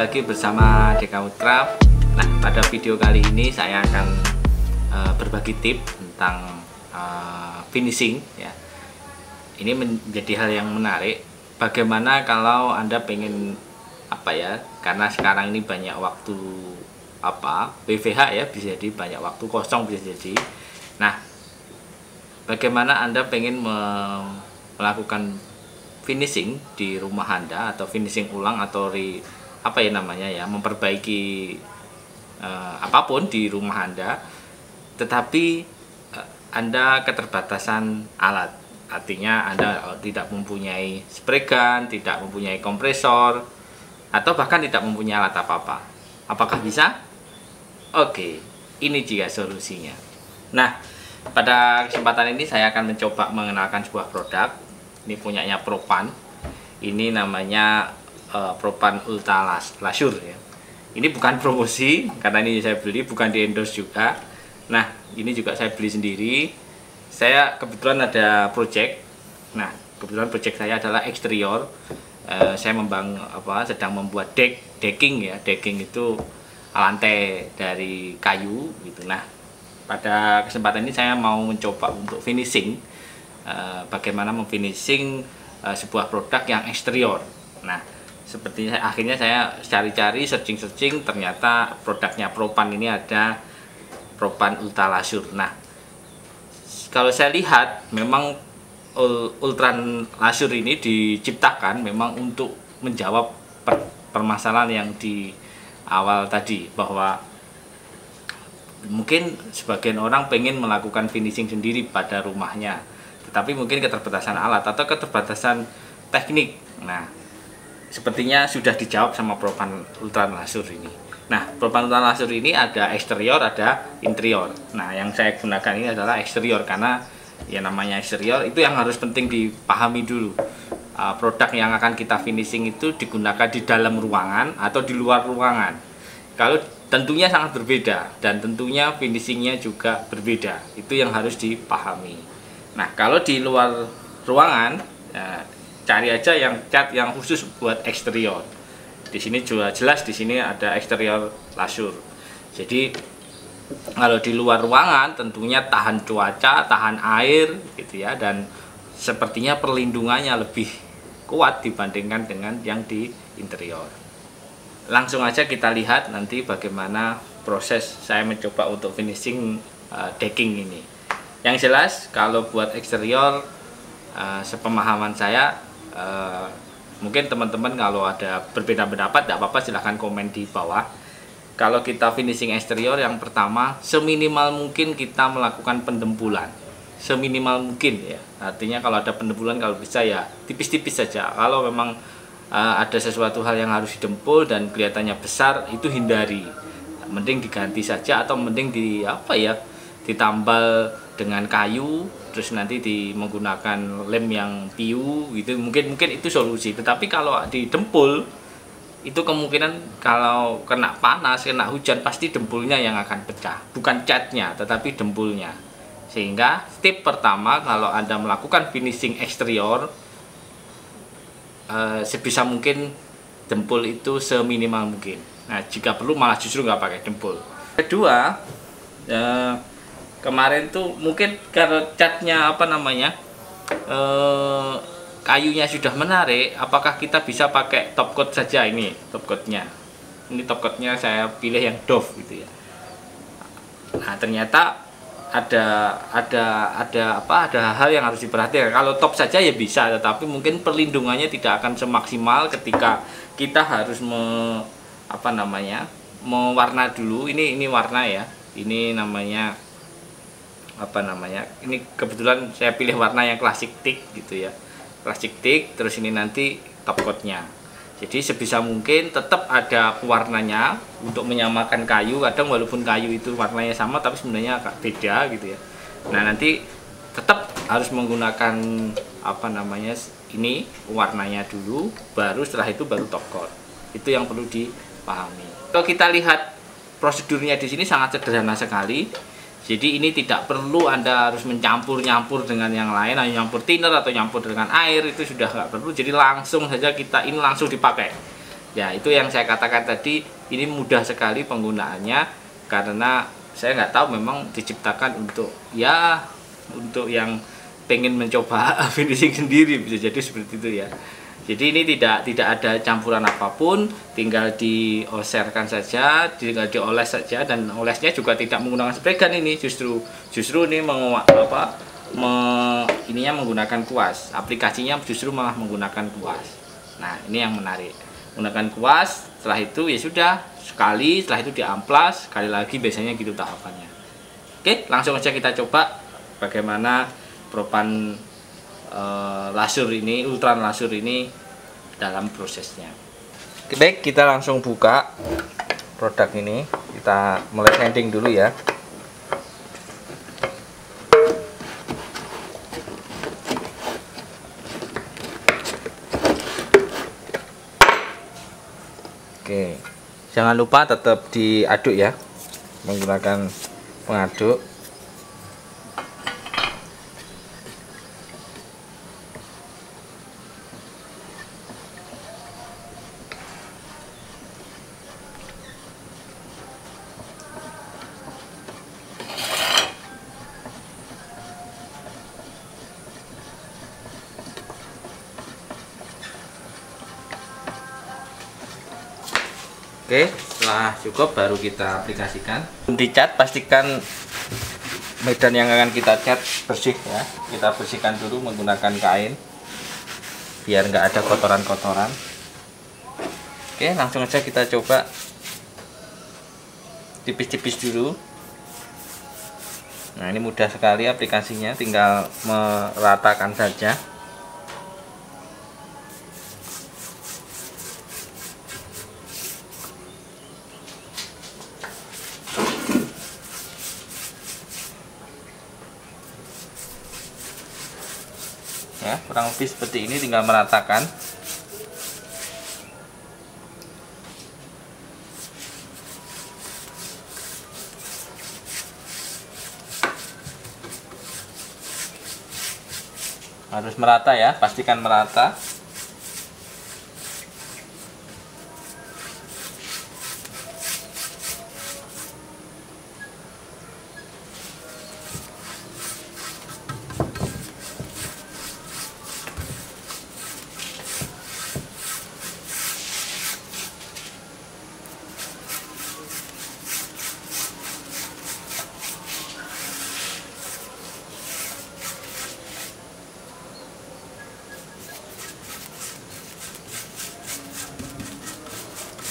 lagi bersama Deka Woodcraft. Nah, pada video kali ini saya akan berbagi tips tentang finishing ya. Ini menjadi hal yang menarik. Bagaimana kalau Anda pengen karena sekarang ini banyak waktu WFH ya, bisa jadi banyak waktu kosong bisa jadi. Nah, bagaimana Anda pengen melakukan finishing di rumah Anda atau finishing ulang atau memperbaiki apapun di rumah Anda, tetapi Anda keterbatasan alat. Artinya Anda tidak mempunyai spray gun, tidak mempunyai kompresor, atau bahkan tidak mempunyai alat apa-apa. Apakah bisa? Oke, ini juga solusinya. Nah, pada kesempatan ini saya akan mencoba mengenalkan sebuah produk. Ini punyanya Propan. Ini namanya Propan Ultra Lasur ya. Ini bukan promosi karena ini saya beli, bukan di endorse juga. Nah, ini juga saya beli sendiri. Saya kebetulan ada project. Nah, kebetulan project saya adalah eksterior. Saya sedang membuat decking ya. Decking itu lantai dari kayu gitu. Nah, pada kesempatan ini saya mau mencoba untuk finishing. Bagaimana memfinishing sebuah produk yang eksterior. Nah, akhirnya saya cari-cari, searching, ternyata produknya Propan ini ada Propan Ultra Lasur. Nah, kalau saya lihat memang Ultra Lasur ini diciptakan memang untuk menjawab permasalahan yang di awal tadi, bahwa mungkin sebagian orang pengen melakukan finishing sendiri pada rumahnya, tetapi mungkin keterbatasan alat atau keterbatasan teknik. Nah, sepertinya sudah dijawab sama Propan Ultra Lasur ini. Nah, Propan Ultra Lasur ini ada eksterior, ada interior. Nah, yang saya gunakan ini adalah eksterior karena ya namanya eksterior itu yang harus penting dipahami dulu. Produk yang akan kita finishing itu digunakan di dalam ruangan atau di luar ruangan. Kalau tentunya sangat berbeda dan tentunya finishingnya juga berbeda. Itu yang harus dipahami. Nah, kalau di luar ruangan, cari aja yang cat yang khusus buat eksterior. Di sini juga jelas, di sini ada eksterior lasur. Jadi kalau di luar ruangan tentunya tahan cuaca, tahan air gitu ya, dan sepertinya perlindungannya lebih kuat dibandingkan dengan yang di interior. Langsung aja kita lihat nanti bagaimana proses saya mencoba untuk finishing decking ini. Yang jelas kalau buat eksterior, sepemahaman saya, mungkin teman-teman kalau ada berbeda pendapat tidak apa-apa, silahkan komen di bawah. Kalau kita finishing eksterior, yang pertama seminimal mungkin kita melakukan pendempulan, seminimal mungkin ya. Artinya kalau ada pendempulan, kalau bisa ya tipis-tipis saja. Kalau memang ada sesuatu hal yang harus didempul dan kelihatannya besar, itu hindari. Mending diganti saja atau mending ditambal dengan kayu, terus nanti menggunakan lem yang piu gitu, mungkin itu solusi. Tetapi kalau didempul itu kemungkinan kalau kena panas, kena hujan, pasti dempulnya yang akan pecah, bukan catnya tetapi dempulnya. Sehingga tip pertama kalau Anda melakukan finishing eksterior, sebisa mungkin dempul itu seminimal mungkin. Nah, jika perlu malah justru nggak pakai dempul. Kedua, kemarin tuh mungkin kalau catnya kayunya sudah menarik, apakah kita bisa pakai top coat saja? Ini top coatnya. Ini top coatnya saya pilih yang Dove gitu ya. Nah, ternyata ada hal yang harus diperhatikan. Kalau top saja ya bisa, tetapi mungkin perlindungannya tidak akan semaksimal ketika kita harus mewarna dulu. Ini warna ya. Ini namanya ini kebetulan saya pilih warna yang classic teak gitu ya. Classic teak, terus ini nanti top coatnya. Jadi sebisa mungkin tetap ada pewarnanya untuk menyamakan kayu. Kadang walaupun kayu itu warnanya sama tapi sebenarnya agak beda gitu ya. Nah, nanti tetap harus menggunakan ini warnanya dulu, baru setelah itu baru top coat. Itu yang perlu dipahami. Kalau kita lihat prosedurnya di sini sangat sederhana sekali. Jadi ini tidak perlu Anda harus mencampur-nyampur dengan yang lain, hanya nyampur thinner atau nyampur dengan air, itu sudah nggak perlu. Jadi langsung saja ini langsung dipakai. Ya, itu yang saya katakan tadi, ini mudah sekali penggunaannya karena saya nggak tahu memang diciptakan untuk yang pengen mencoba finishing sendiri, bisa jadi seperti itu ya. Jadi ini tidak ada campuran apapun, tinggal dioserkan saja, tinggal dioles saja, dan olesnya juga tidak menggunakan spray gun ini, justru ini ininya menggunakan kuas. Aplikasinya justru malah menggunakan kuas. Nah, ini yang menarik. Menggunakan kuas, setelah itu ya sudah sekali, setelah itu diamplas, sekali lagi, biasanya gitu tahapannya. Oke, langsung aja kita coba bagaimana Propan lasur ini, Ultran lasur ini dalam prosesnya. Baik, kita langsung buka produk ini. Kita mulai sanding dulu ya. Oke, jangan lupa tetap diaduk ya, menggunakan pengaduk. Oke, setelah cukup baru kita aplikasikan. Dicat, pastikan medan yang akan kita cat bersih ya. Kita bersihkan dulu menggunakan kain biar nggak ada kotoran-kotoran. Oke, langsung aja kita coba tipis-tipis dulu. Nah, ini mudah sekali aplikasinya, tinggal meratakan saja. Ya, kurang lebih seperti ini, tinggal meratakan. Harus merata ya, pastikan merata.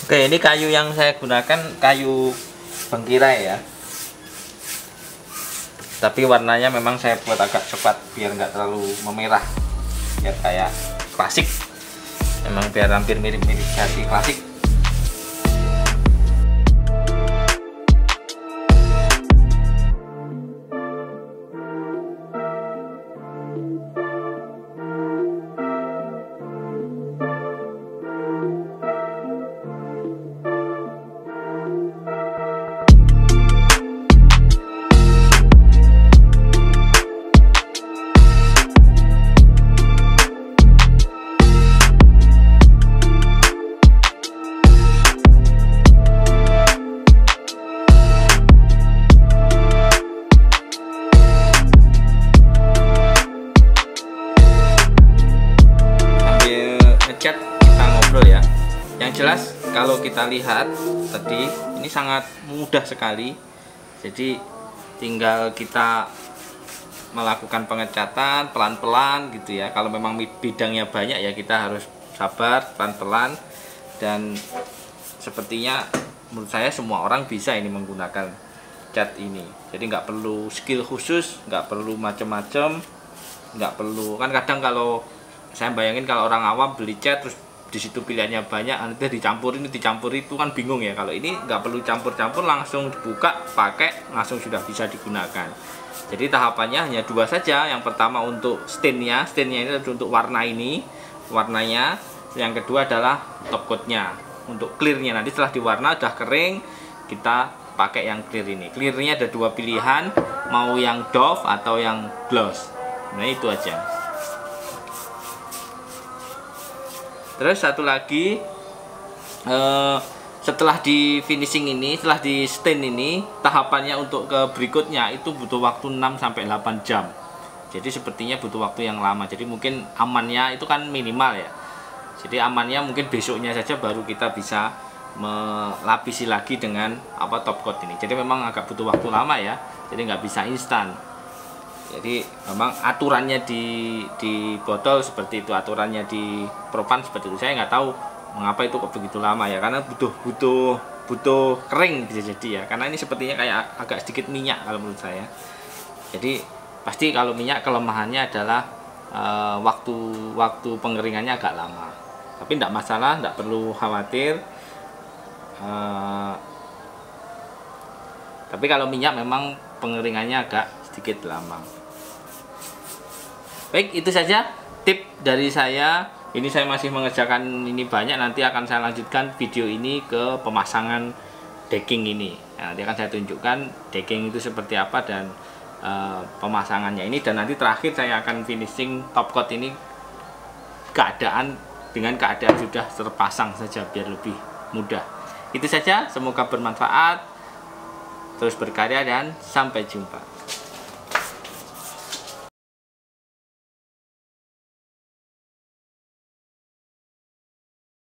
Oke, ini kayu yang saya gunakan kayu bengkirai ya. Tapi warnanya memang saya buat agak coklat biar nggak terlalu memerah, biar kayak klasik. Memang biar hampir mirip-mirip jati klasik. Kita ngobrol ya. Yang jelas kalau kita lihat tadi ini sangat mudah sekali. Jadi tinggal kita melakukan pengecatan pelan-pelan gitu ya. Kalau memang bidangnya banyak ya kita harus sabar, pelan-pelan, dan sepertinya menurut saya semua orang bisa ini menggunakan cat ini. Jadi nggak perlu skill khusus, nggak perlu macam-macam, nggak perlu, kan kadang kalau saya bayangin kalau orang awam beli cat terus di situ pilihannya banyak, nanti dicampur ini dicampur itu, kan bingung ya. Kalau ini nggak perlu campur-campur, langsung dibuka, pakai, langsung sudah bisa digunakan. Jadi tahapannya hanya dua saja. Yang pertama untuk stainnya ini untuk warna ini, warnanya. Yang kedua adalah top coatnya untuk clearnya. Nanti setelah diwarna udah kering, kita pakai yang clear ini. Clearnya ada dua pilihan, mau yang doff atau yang gloss. Nah, itu aja. Terus satu lagi, setelah di finishing ini, setelah di stain ini, tahapannya untuk ke berikutnya itu butuh waktu 6-8 jam. Jadi sepertinya butuh waktu yang lama. Jadi mungkin amannya itu kan minimal ya. Jadi amannya mungkin besoknya saja baru kita bisa melapisi lagi dengan top coat ini. Jadi memang agak butuh waktu lama ya. Jadi nggak bisa instan. Jadi memang aturannya di botol seperti itu, aturannya di propan seperti itu. Saya nggak tahu mengapa itu kok begitu lama ya, karena butuh kering bisa jadi ya, karena ini sepertinya kayak agak sedikit minyak kalau menurut saya. Jadi pasti kalau minyak kelemahannya adalah waktu pengeringannya agak lama, tapi tidak masalah, tidak perlu khawatir. Tapi kalau minyak memang pengeringannya agak sedikit lama. Baik, itu saja tip dari saya. Ini saya masih mengerjakan ini banyak, nanti akan saya lanjutkan video ini ke pemasangan decking ini. Nanti akan saya tunjukkan decking itu seperti apa dan pemasangannya ini, dan nanti terakhir saya akan finishing top coat ini dengan keadaan sudah terpasang saja biar lebih mudah. Itu saja, semoga bermanfaat, terus berkarya dan sampai jumpa.